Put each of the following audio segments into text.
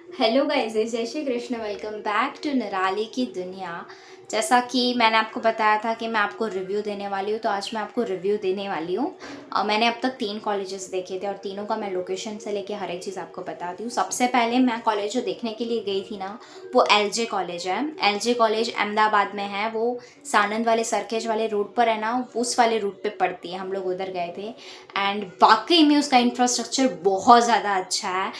Hello guys, जय Shri Krishna. Welcome back to Nirali की दुनिया। जैसा कि मैंने आपको बताया था कि मैं आपको रिव्यू देने वाली हूँ, तो आज मैं आपको रिव्यू देने वाली हूँ। मैंने अब तक 3 कॉलेजेस देखे थे और तीनों का मैं लोकेशन से लेके हर एक चीज़ आपको बताती हूँ। सबसे पहले मैं कॉलेज जो देखने के लिए गई थी ना, वो एलजे कॉलेज है। एलजे कॉलेज अहमदाबाद में है। वो सानंद वाले सरखेज वाले रूट पर है ना, उस वाले रूट पे पड़ती है। हम लोग उधर गए थे एंड वाकई में उसका इंफ्रास्ट्रक्चर बहुत ज़्यादा अच्छा है।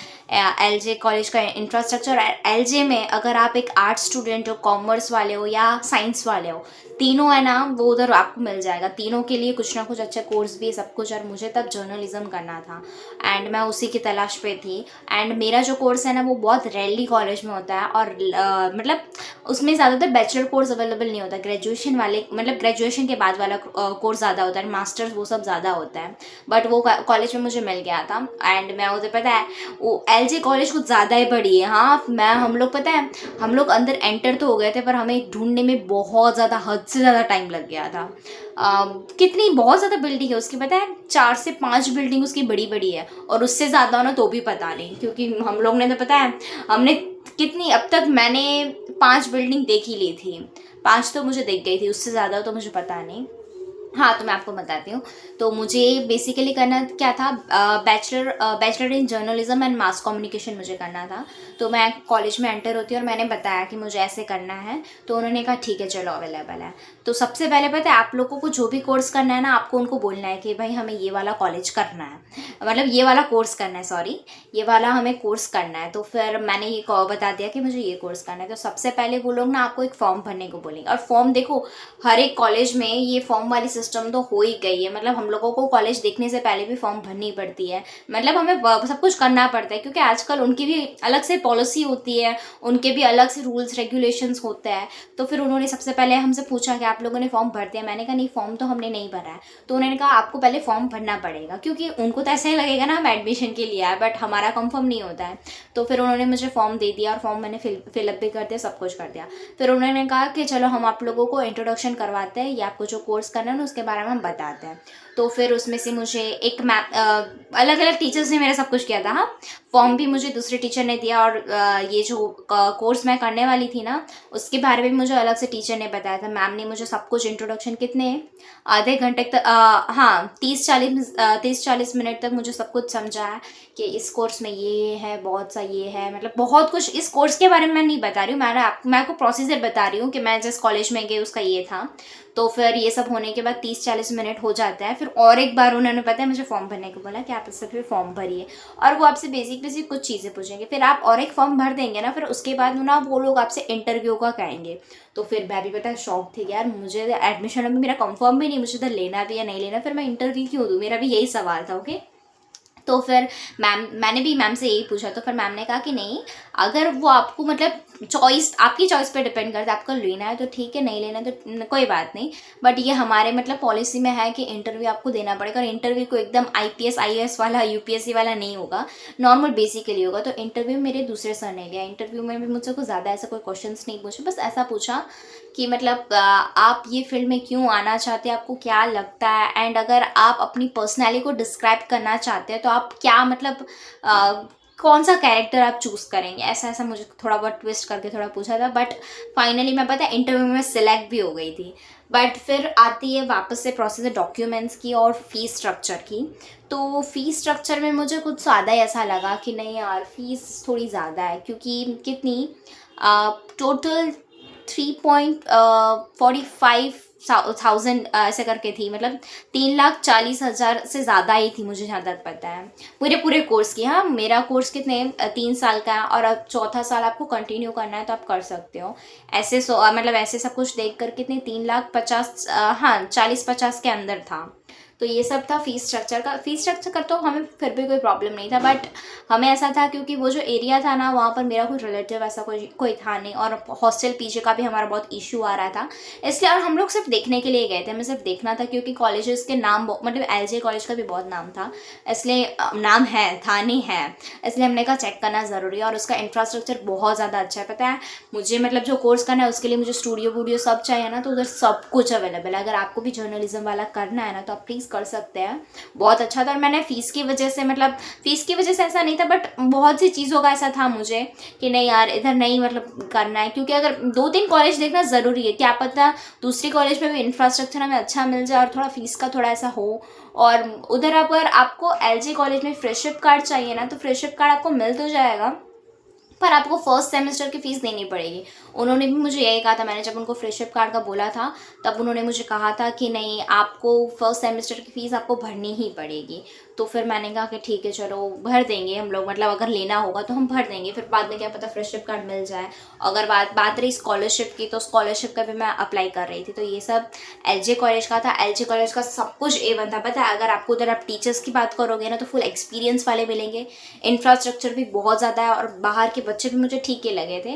एलजे कॉलेज का इंफ्रास्ट्रक्चर। एलजे में अगर आप एक आर्ट्स स्टूडेंट हो, कॉमर्स वाले हो या साइंस वाले हो, तीनों है ना, वो उधर आपको मिल जाएगा। तीनों के लिए कुछ ना कुछ अच्छे कोर्स भी है, सब कुछ। और मुझे तब जर्नलिज्म करना था एंड मैं उसी की तलाश पे थी। एंड मेरा जो कोर्स है ना, वो बहुत रेयरली कॉलेज में होता है और मतलब उसमें ज़्यादातर बैचलर कोर्स अवेलेबल नहीं होता। ग्रेजुएशन वाले मतलब ग्रेजुएशन के बाद वाला कोर्स ज़्यादा होता है, मास्टर्स वो सब ज़्यादा होता है। बट वो कॉलेज में मुझे मिल गया था एंड मैं उधर, पता है, वो एलजे कॉलेज कुछ ज़्यादा ही बड़ी है। हाँ, मैं हम लोग, पता है, हम लोग अंदर एंटर तो हो गए थे पर हमें ढूंढने में बहुत ज़्यादा, हद से ज़्यादा टाइम लग गया था। कितनी बहुत ज़्यादा बिल्डिंग है उसकी, पता है, 4 से 5 बिल्डिंग उसकी बड़ी बड़ी है और उससे ज़्यादा हो ना तो भी पता नहीं, क्योंकि हम लोग ने तो, पता है, हमने कितनी, अब तक मैंने 5 बिल्डिंग देख ही ली थी। 5 तो मुझे दिख गई थी, उससे ज़्यादा तो मुझे पता नहीं। हाँ, तो मैं आपको बताती हूँ। तो मुझे बेसिकली करना क्या था, bachelor in journalism and mass communication मुझे करना था। तो मैं कॉलेज में एंटर होती हूँ और मैंने बताया कि मुझे ऐसे करना है। तो उन्होंने कहा ठीक है, चलो अवेलेबल है। तो सबसे पहले, पता है, आप लोगों को जो भी कोर्स करना है ना, आपको उनको बोलना है कि भाई हमें ये वाला कॉलेज करना है, मतलब ये वाला कोर्स करना है, सॉरी, ये वाला हमें कोर्स करना है। तो फिर मैंने ये बता दिया कि मुझे ये कोर्स करना है। तो सबसे पहले वो लोग ना आपको एक फॉर्म भरने को बोलेंगे। और फॉर्म देखो, हर एक कॉलेज में ये फॉर्म वाली सिस्टम तो हो ही गई है। मतलब हम लोगों को कॉलेज देखने से पहले भी फॉर्म भरनी पड़ती है। मतलब हमें सब कुछ करना पड़ता है, क्योंकि आजकल उनकी भी अलग से पॉलिसी होती है, उनके भी अलग से रूल्स रेगुलेशंस होते हैं। तो फिर उन्होंने सबसे पहले हमसे पूछा कि आप लोगों ने फॉर्म भर दिया। मैंने कहा नहीं, फॉर्म तो हमने नहीं भरा है। तो उन्होंने कहा आपको पहले फॉर्म भरना पड़ेगा, क्योंकि उनको तो ऐसा ही लगेगा ना हम एडमिशन के लिए आए, बट हमारा कंफर्म नहीं होता है। तो फिर उन्होंने मुझे फॉर्म दे दिया और फॉर्म मैंने फिलअप भी कर दिया, सब कुछ कर दिया। फिर उन्होंने कहा कि चलो हम आप लोगों को इंट्रोडक्शन करवाते हैं, या आपको जो कोर्स करना है ना उसके बारे में हम बताते हैं। तो फिर उसमें से मुझे एक मैम, अलग अलग टीचर्स ने मेरा सब कुछ किया था। हाँ, फॉर्म भी मुझे दूसरे टीचर ने दिया और ये जो कोर्स मैं करने वाली थी ना, उसके बारे में भी मुझे अलग से टीचर ने बताया था। मैम ने मुझे सब कुछ इंट्रोडक्शन, कितने, आधे घंटे तक, हाँ, 30-40 मिनट तक मुझे सब कुछ समझाया कि इस कोर्स में ये है, बहुत सा ये है, मतलब बहुत कुछ। इस कोर्स के बारे में मैं नहीं बता रही हूँ, मैं आपको प्रोसीजर बता रही हूँ कि मैं जिस कॉलेज में गई उसका ये था। तो फिर ये सब होने के बाद 30-40 मिनट हो जाता है। फिर और एक बार उन्होंने, पता है, मुझे फॉर्म भरने को बोला कि आप इससे फिर फॉर्म भरिए, और वो आपसे बेसिक बेसिक कुछ चीज़ें पूछेंगे। फिर आप और एक फॉर्म भर देंगे ना, फिर उसके बाद ना वो लोग आपसे इंटरव्यू का कहेंगे। तो फिर मैं भी, पता है, शौक थी कि यार मुझे एडमिशन अभी मेरा कंफर्म भी नहीं, मुझे तो लेना भी या नहीं लेना, फिर मैं इंटरव्यू क्यों दूँ, मेरा भी यही सवाल था। ओके। तो फिर मैंने भी मैम से यही पूछा। तो फिर मैम ने कहा कि नहीं, अगर वो आपको, मतलब चॉइस, आपकी चॉइस पे डिपेंड करता है, आपको लेना है तो ठीक है, नहीं लेना है तो कोई बात नहीं। बट ये हमारे मतलब पॉलिसी में है कि इंटरव्यू आपको देना पड़ेगा। और इंटरव्यू को एकदम आईपीएस आईएएस वाला, यूपीएससी वाला नहीं होगा, नॉर्मल बेसिक के लिए होगा। तो इंटरव्यू मेरे दूसरे सर ने लिया। इंटरव्यू में भी मुझसे कुछ ज़्यादा ऐसा कोई क्वेश्चन नहीं पूछे, बस ऐसा पूछा कि मतलब आप ये फील्ड में क्यों आना चाहते हैं, आपको क्या लगता है, एंड अगर आप अपनी पर्सनैलिटी को डिस्क्राइब करना चाहते हैं तो आप क्या, मतलब कौन सा कैरेक्टर आप चूज़ करेंगे, ऐसा ऐसा मुझे थोड़ा बहुत ट्विस्ट करके थोड़ा पूछा था। बट फाइनली मैं, पता है, इंटरव्यू में सिलेक्ट भी हो गई थी। बट फिर आती है वापस से प्रोसेस डॉक्यूमेंट्स की और फीस स्ट्रक्चर की। तो फीस स्ट्रक्चर में मुझे कुछ ज़्यादा ऐसा लगा कि नहीं यार, फीस थोड़ी ज़्यादा है, क्योंकि कितनी, टोटल 3.45 थाउजेंड ऐसे करके थी। मतलब 3,40,000 से ज़्यादा ही थी, मुझे जहाँ तक पता है, पूरे पूरे कोर्स की। हाँ, मेरा कोर्स कितने, 3 साल का है, और अब चौथा साल आपको कंटिन्यू करना है तो आप कर सकते हो। ऐसे मतलब ऐसे सब कुछ देख कर कितने, 3,50,000, हाँ, 40-50 के अंदर था। तो ये सब था फीस स्ट्रक्चर का। फीस स्ट्रक्चर का तो हमें फिर भी कोई प्रॉब्लम नहीं था, बट हमें ऐसा था क्योंकि वो जो एरिया था ना, वहाँ पर मेरा कोई रिलेटिव ऐसा कोई था नहीं, और हॉस्टल पीछे का भी हमारा बहुत इशू आ रहा था, इसलिए। और हम लोग सिर्फ देखने के लिए गए थे, हमें सिर्फ देखना था, क्योंकि कॉलेजेस के नाम मतलब एलजे कॉलेज का भी बहुत नाम था, इसलिए नाम है, था नहीं है, इसलिए हमने कहा चेक करना ज़रूरी है। और उसका इंफ्रास्ट्रक्चर बहुत ज़्यादा अच्छा है, पता है मुझे, मतलब जो कोर्स करना है उसके लिए मुझे स्टूडियो वूडियो सब चाहिए ना, तो उधर सब कुछ अवेलेबल है। अगर आपको भी जर्नलिज्म वाला करना है ना, तो आप प्लीज़ कर सकते हैं, बहुत अच्छा था। और मैंने फ़ीस की वजह से, मतलब फ़ीस की वजह से ऐसा नहीं था, बट बहुत सी चीज़ों का ऐसा था मुझे कि नहीं यार इधर नहीं मतलब करना है, क्योंकि अगर 2-3 कॉलेज देखना ज़रूरी है, क्या पता दूसरी कॉलेज में भी इंफ्रास्ट्रक्चर हमें अच्छा मिल जाए और थोड़ा फ़ीस का थोड़ा ऐसा हो। और उधर अगर आपको एलजे कॉलेज में फ्रेशर कार्ड चाहिए ना, तो फ्रेशर कार्ड आपको मिल तो जाएगा, पर आपको फर्स्ट सेमेस्टर की फ़ीस देनी पड़ेगी। उन्होंने भी मुझे यही कहा था, मैंने जब उनको फ्रेशर कार्ड का बोला था तब उन्होंने मुझे कहा था कि नहीं, आपको फर्स्ट सेमेस्टर की फ़ीस आपको भरनी ही पड़ेगी। तो फिर मैंने कहा कि ठीक है चलो भर देंगे हम लोग, मतलब अगर लेना होगा तो हम भर देंगे, फिर बाद में क्या पता फ्रेशर कार्ड मिल जाए। अगर बात बात रही स्कॉलरशिप की, तो स्कॉलरशिप का भी मैं अप्लाई कर रही थी, तो ये सब एलजे कॉलेज का था। एलजे कॉलेज का सब कुछ A1 था, पता है। अगर आपको उधर आप टीचर्स की बात करोगे ना, तो फुल एक्सपीरियंस वाले मिलेंगे, इंफ्रास्ट्रक्चर भी बहुत ज़्यादा है, और बाहर के बच्चे भी मुझे ठीक ही लगे थे।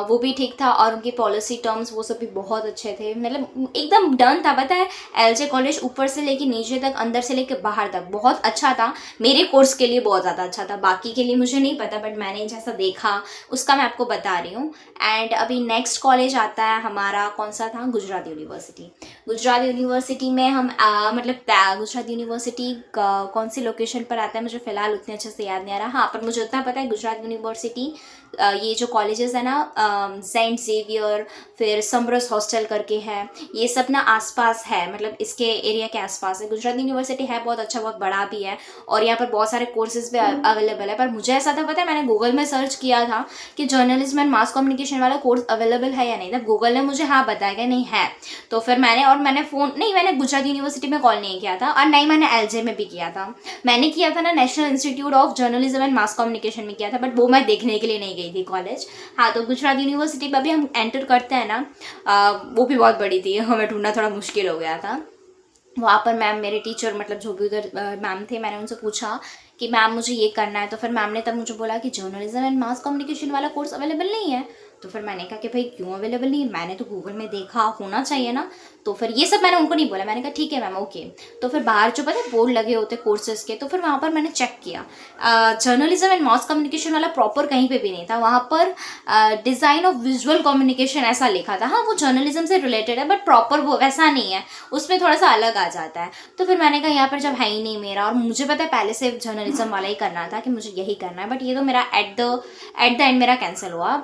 वो भी ठीक था, और उनकी पॉलिसी टर्म्स वो सब भी बहुत अच्छे थे, मतलब एकदम डन था, पता है। एलजे कॉलेज ऊपर से लेके नीचे तक, अंदर से लेके बाहर तक बहुत अच्छा था। मेरे कोर्स के लिए बहुत ज़्यादा अच्छा था, बाकी के लिए मुझे नहीं पता, बट मैंने जैसा देखा उसका मैं आपको बता रही हूँ। एंड अभी नेक्स्ट कॉलेज आता है हमारा, कौन सा था, गुजरात यूनिवर्सिटी। गुजरात यूनिवर्सिटी में हम मतलब गुजरात यूनिवर्सिटी कौन सी लोकेशन पर आता है मुझे फ़िलहाल उतने अच्छे से याद नहीं आ रहा, हाँ, पर मुझे उतना पता है गुजरात यूनिवर्सिटी ये जो कॉलेजेस है ना, सेंट जेवियर, फिर समरस हॉस्टल करके है, ये सब ना आसपास है, मतलब इसके एरिया के आसपास है। गुजरात यूनिवर्सिटी है बहुत अच्छा, बहुत बड़ा भी है, और यहाँ पर बहुत सारे कोर्सेज भी अवेलेबल है। पर मुझे ऐसा था, पता है, मैंने गूगल में सर्च किया था कि जर्नलिज्म एंड मास कम्युनिकेशन वाला कोर्स अवेलेबल है या नहीं, तब गूगल ने मुझे हाँ बताया कि नहीं है। तो फिर मैंने गुजरात यूनिवर्सिटी में कॉल नहीं किया था, और नहीं मैंने एलजे में भी किया था। मैंने किया था ना national institute of journalism and mass communication में किया था, बट वो मैं देखने के लिए नहीं गई थी कॉलेज। हाँ, तो गुजरात यूनिवर्सिटी पर भी हम एंटर करते हैं ना, वो भी बहुत बड़ी थी, हमें ढूंढना थोड़ा मुश्किल हो गया था। वहाँ पर मैम मेरे टीचर, मतलब जो भी उधर मैम थे, मैंने उनसे पूछा कि मैम मुझे ये करना है, तो फिर मैम ने तब मुझे बोला कि जर्नलिज्म एंड मास कम्युनिकेशन वाला कोर्स अवेलेबल नहीं है। तो फिर मैंने कहा कि भाई क्यों अवेलेबल नहीं है, मैंने तो गूगल में देखा, होना चाहिए ना। तो फिर ये सब मैंने उनको नहीं बोला, मैंने कहा ठीक है मैम, ओके। तो फिर बाहर जो पता है बोर्ड लगे होते कोर्सेज के, तो फिर वहाँ पर मैंने चेक किया, जर्नलिज्म एंड मास कम्युनिकेशन वाला प्रॉपर कहीं पे भी नहीं था। वहाँ पर डिज़ाइन ऑफ विजुअल कम्युनिकेशन ऐसा लिखा था। हाँ, वो जर्नलिज्म से रिलेटेड है, बट प्रॉपर वो वैसा नहीं है, उसमें थोड़ा सा अलग आ जाता है। तो फिर मैंने कहा यहाँ पर जब है ही नहीं मेरा, और मुझे पता है पहले से जर्नलिज्म वाला ही करना था कि मुझे यही करना है, बट ये तो मेरा एट द एंड मेरा कैंसिल हुआ।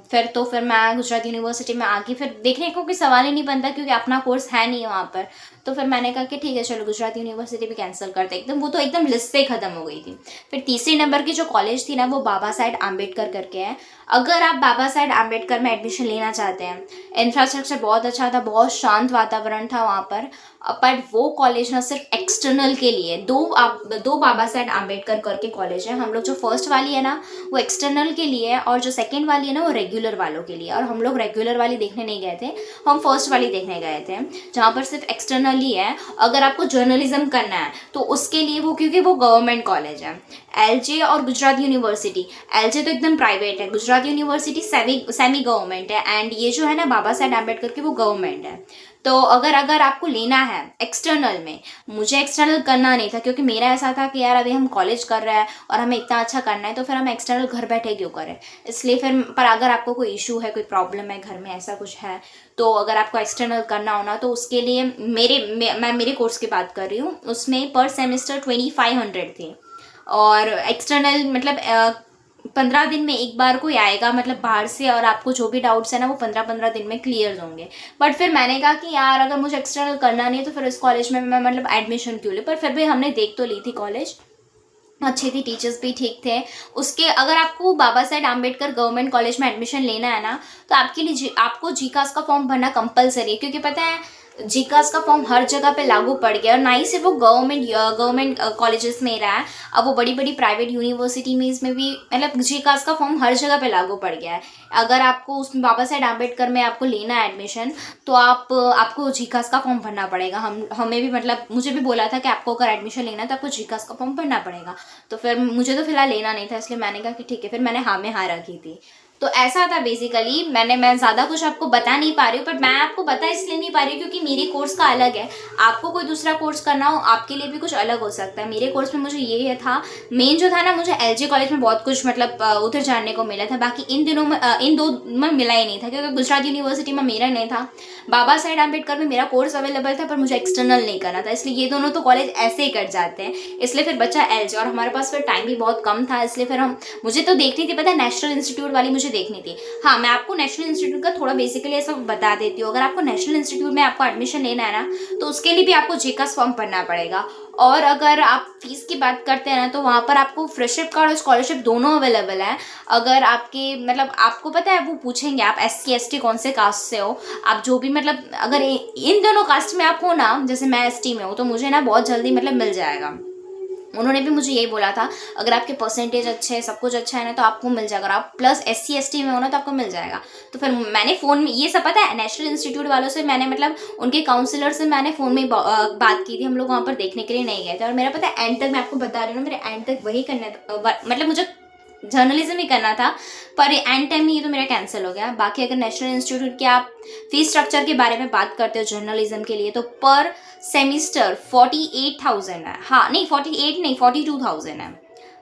फिर मैं गुजरात यूनिवर्सिटी में आके फिर देखने को कोई सवाल ही नहीं बनता, क्योंकि अपना कोर्स है नहीं वहाँ पर। तो फिर मैंने कहा कि ठीक है चलो गुजरात यूनिवर्सिटी भी कैंसिल करते, एकदम वो तो एकदम लिस्ट से ख़त्म हो गई थी। फिर तीसरी नंबर की जो कॉलेज थी ना, वो बाबा साहेब आम्बेडकर करके है। अगर आप बाबा साहेब आम्बेडकर में एडमिशन लेना चाहते हैं, इंफ्रास्ट्रक्चर बहुत अच्छा था, बहुत शांत वातावरण था वहाँ पर। बट वो कॉलेज ना सिर्फ एक्सटर्नल के लिए, दो बाबा साहेब आम्बेडकर करके कॉलेज है। हम लोग जो फर्स्ट वाली है ना, वो एक्सटर्नल के लिए है, और जो सेकंड वाली है ना, वो रेगुलर वालों के लिए। और हम लोग रेगुलर वाली देखने नहीं गए थे, हम फर्स्ट वाली देखने गए थे, जहाँ पर सिर्फ एक्सटर्नल ही है। अगर आपको जर्नलिज्म करना है तो उसके लिए वो, क्योंकि वो गवर्नमेंट कॉलेज है। एलजे और गुजरात यूनिवर्सिटी, एलजे तो एकदम प्राइवेट है, गुजरात यूनिवर्सिटी सेमी गवर्नमेंट है, एंड ये जो है ना बाबा साहेब आम्बेडकर की, वो गवर्नमेंट है। तो अगर आपको लेना है एक्सटर्नल में, मुझे एक्सटर्नल करना नहीं था, क्योंकि मेरा ऐसा था कि यार अभी हम कॉलेज कर रहे हैं और हमें इतना अच्छा करना है, तो फिर हम एक्सटर्नल घर बैठे क्यों करें, इसलिए फिर। पर अगर आपको कोई इशू है, कोई प्रॉब्लम है घर में, ऐसा कुछ है, तो अगर आपको एक्सटर्नल करना होना, तो उसके लिए मैं मेरे कोर्स की बात कर रही हूँ, उसमें पर सेमेस्टर 2500 थी। और एक्सटर्नल मतलब 15 दिन में एक बार कोई आएगा, मतलब बाहर से, और आपको जो भी डाउट्स है ना, वो 15-15 दिन में क्लियर होंगे। बट फिर मैंने कहा कि यार अगर मुझे एक्सटर्नल करना नहीं है, तो फिर इस कॉलेज में मैं मतलब एडमिशन क्यों ले। पर फिर भी हमने देख तो ली थी कॉलेज, अच्छी थी, टीचर्स भी ठीक थे उसके। अगर आपको बाबा साहेब आम्बेडकर गवर्नमेंट कॉलेज में एडमिशन लेना है ना, तो आपके लिए आपको जीकास का फॉर्म भरना कंपलसरी है, क्योंकि पता है जीकास का फॉर्म हर जगह पे लागू पड़ गया, और ना ही सिर्फ वो गवर्नमेंट कॉलेजेस में रहा है, अब वो बड़ी बड़ी प्राइवेट यूनिवर्सिटी में इसमें भी, मतलब जीकास का फॉर्म हर जगह पे लागू पड़ गया है। अगर आपको उस बाबा साहेब आम्बेडकर में आपको लेना है एडमिशन, तो आपको जीकास का फॉर्म भरना पड़ेगा। हमें भी, मतलब मुझे भी बोला था कि आपको अगर एडमिशन लेना है तो आपको जीकास का फॉर्म भरना पड़ेगा। तो फिर मुझे तो फिलहाल लेना नहीं था, इसलिए मैंने कहा कि ठीक है, फिर मैंने हाँ में हाँ रखी थी। तो ऐसा था बेसिकली। मैं ज़्यादा कुछ आपको बता नहीं पा रही हूँ, बट मैं आपको बता इसलिए नहीं पा रही हूँ क्योंकि मेरे कोर्स का अलग है। आपको कोई दूसरा कोर्स करना हो, आपके लिए भी कुछ अलग हो सकता है। मेरे कोर्स में मुझे ये था, मेन जो था ना, मुझे एलजे कॉलेज में बहुत कुछ मतलब उधर जानने को मिला था। बाकी इन दिनों में इन दो में मिला ही नहीं था, क्योंकि गुजरात यूनिवर्सिटी में मेरा नहीं था, बाबा साहेब अम्बेडकर में मेरा कोर्स अवेलेबल था, पर मुझे एक्सटर्नल नहीं करना था। इसलिए ये दोनों तो कॉलेज ऐसे ही कट जाते हैं। इसलिए फिर बचा एलजे, और हमारे पास फिर टाइम भी बहुत कम था, इसलिए फिर मुझे तो देखनी थी, पता है, नेशनल इंस्टीट्यूट वाली मुझे देखनी थी। हाँ, मैं आपको नेशनल इंस्टीट्यूट का थोड़ा बेसिकली ऐसा बता देती हूँ। अगर आपको नेशनल इंस्टीट्यूट में आपको एडमिशन लेना है ना, तो उसके लिए भी आपको जेकास फॉर्म भरना पड़ेगा। और अगर आप फीस की बात करते हैं ना, तो वहाँ पर आपको फ्रेशर कार्ड और स्कॉलरशिप दोनों अवेलेबल है। अगर आपके मतलब आपको पता है, वो पूछेंगे आप SC ST कौन से कास्ट से हो, आप जो भी मतलब अगर इन दोनों कास्ट में आप हो ना, जैसे मैं ST में हूँ, तो मुझे ना बहुत जल्दी मतलब मिल जाएगा। उन्होंने भी मुझे यही बोला था, अगर आपके परसेंटेज अच्छे हैं, सब कुछ अच्छा है ना, तो आपको मिल जाएगा। अगर आप प्लस SC ST में हो ना, तो आपको मिल जाएगा। तो फिर मैंने फ़ोन में ये सब, पता है, नेशनल इंस्टीट्यूट वालों से मैंने मतलब उनके काउंसलर से मैंने फ़ोन में बात की थी। हम लोग वहाँ पर देखने के लिए नहीं गए थे। और मेरा पता है एंड तक, मैं आपको बता रही हूँ ना, मेरे एंड तक वही करना, मतलब मुझे जर्नलिज्म ही करना था, पर एंड टाइम में ये तो मेरा कैंसिल हो गया। बाकी अगर नेशनल इंस्टीट्यूट के आप फीस स्ट्रक्चर के बारे में बात करते हो जर्नलिज्म के लिए, तो पर सेमिस्टर 48,000 है। हाँ नहीं, 48 नहीं, 42,000 है।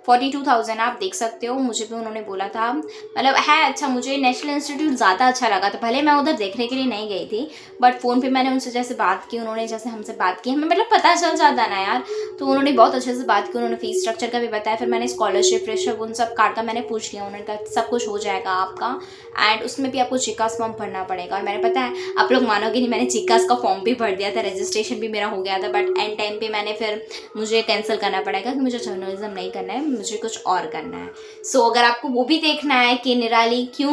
42,000 आप देख सकते हो। मुझे भी उन्होंने बोला था, मतलब है अच्छा। मुझे नेशनल इंस्टीट्यूट ज़्यादा अच्छा लगा था, भले मैं उधर देखने के लिए नहीं गई थी, बट फ़ोन पे मैंने उनसे जैसे बात की, उन्होंने जैसे हमसे बात की, हमें मतलब पता चल जाता ना यार। तो उन्होंने बहुत अच्छे से बात की, उन्होंने फीस स्ट्रक्चर का भी बताया। फिर मैंने स्कॉलरशिप, फ्रेशर, उन सब कार्ड का मैंने पूछ लिया। उन्होंने कहा सब कुछ हो जाएगा आपका, एंड उसमें भी आपको जिकास फॉर्म भरना पड़ेगा। और मैंने, पता है, आप लोग मानोगे नहीं, मैंने जिकास का फॉर्म भी भर दिया था, रजिस्ट्रेशन भी मेरा हो गया था, बट एंड टाइम पे मैंने फिर मुझे कैंसिल करना पड़ेगा कि मुझे जर्नलिज्म नहीं करना है, मुझे कुछ और करना है। सो अगर आपको वो भी देखना है कि निराली क्यों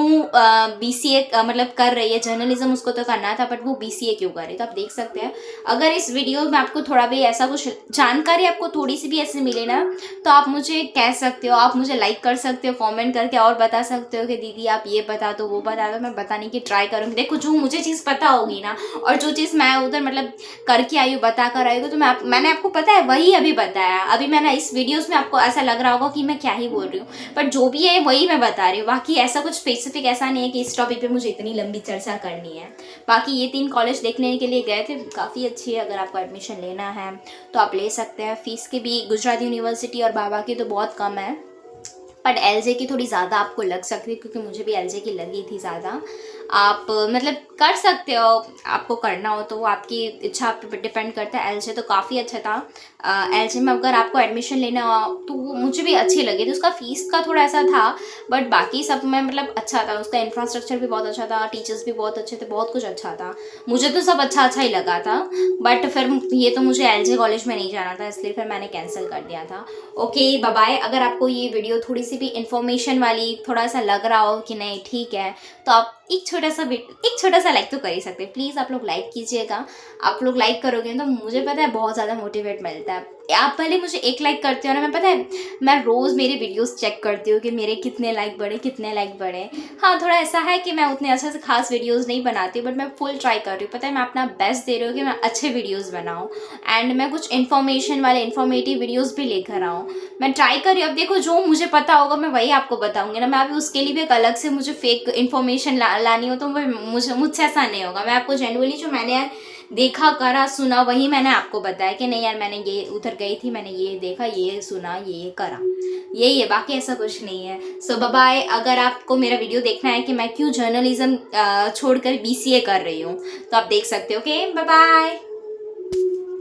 BCA मतलब कर रही है, जर्नलिज्म उसको तो करना था, बट वो BCA क्यों कर रही है, तो आप देख सकते हैं। अगर इस वीडियो में आपको थोड़ा भी ऐसा कुछ जानकारी आपको थोड़ी सी भी ऐसे मिले ना, तो आप मुझे कह सकते हो, आप मुझे लाइक कर सकते हो, कमेंट करके और बता सकते हो कि दीदी आप ये बता दो, वो बता दो। मैं बताने की ट्राई करूँगी। देखो, जो मुझे चीज़ पता होगी ना, और जो चीज़ मैं उधर मतलब करके आई हूँ, बता कर आई हूँ, तो मैंने आपको पता है वही अभी बताया। अभी मैंने इस वीडियोस में आपको ऐसा लग रहा होगा कि मैं क्या ही बोल रही हूँ, बट जो भी है वही मैं बता रही हूँ। बाकी ऐसा कुछ स्पेसिफिक ऐसा नहीं है कि इस टॉपिक पे मुझे इतनी लंबी चर्चा करनी है। बाकी ये 3 कॉलेज देखने के लिए गए थे, काफ़ी अच्छी है। अगर आपको एडमिशन लेना है तो आप ले सकते हैं। फ़ीस की भी गुजरात यूनिवर्सिटी और बाबा की तो बहुत कम है, बट LJ की थोड़ी ज़्यादा आपको लग सकती है, क्योंकि मुझे भी LJ की लगी थी ज़्यादा। आप मतलब कर सकते हो, आपको करना हो तो वो आपकी इच्छा आप पे डिपेंड करता है। LJ तो काफ़ी अच्छा था। LJ में अगर आपको एडमिशन लेना हो तो वो मुझे भी अच्छी लगी थी। उसका फ़ीस का थोड़ा ऐसा था, बट बाकी सब में मतलब अच्छा था। उसका इंफ्रास्ट्रक्चर भी बहुत अच्छा था, टीचर्स भी बहुत अच्छे थे, बहुत कुछ अच्छा था। मुझे तो सब अच्छा अच्छा ही लगा था, बट फिर ये तो मुझे LJ कॉलेज में नहीं जाना था, इसलिए फिर मैंने कैंसिल कर दिया था। Okay, bye bye. अगर आपको ये वीडियो थोड़ी सी भी इन्फॉर्मेशन वाली थोड़ा सा लग रहा हो कि नहीं ठीक है, तो आप एक छोटा सा लाइक तो कर ही सकते हैं। प्लीज़ आप लोग लाइक कीजिएगा। आप लोग लाइक करोगे तो मुझे पता है बहुत ज़्यादा मोटिवेट मिलता है। आप पहले मुझे एक लाइक करते हो ना, मैं पता है मैं रोज़ मेरे वीडियोस चेक करती हूँ कि मेरे कितने लाइक बढ़े। हाँ, थोड़ा ऐसा है कि मैं उतने अच्छे से खास वीडियोस नहीं बनाती, बट मैं फुल ट्राई कर रही हूँ। पता है मैं अपना बेस्ट दे रही हूँ कि मैं अच्छे वीडियोस बनाऊँ, एंड मैं कुछ इन्फॉर्मेशन वाले इन्फॉर्मेटिव वीडियोस भी लेकर आऊँ। मैं ट्राई कर रही हूँ। अब देखो, जो मुझे पता होगा मैं वही आपको बताऊँगी ना। मैं अभी उसके लिए भी एक अलग से मुझे फेक इन्फॉर्मेशन लानी हो तो मुझसे ऐसा नहीं होगा। मैं आपको जेन्युइनली जो मैंने यार देखा, करा, सुना, वही मैंने आपको बताया कि नहीं यार मैंने ये उधर गई थी, मैंने ये देखा, ये सुना, ये करा, यही है, बाकी ऐसा कुछ नहीं है। सो बाय बाय। अगर आपको मेरा वीडियो देखना है कि मैं क्यों जर्नलिज्म छोड़कर BCA कर रही हूँ, तो आप देख सकते हो। Okay, bye bye.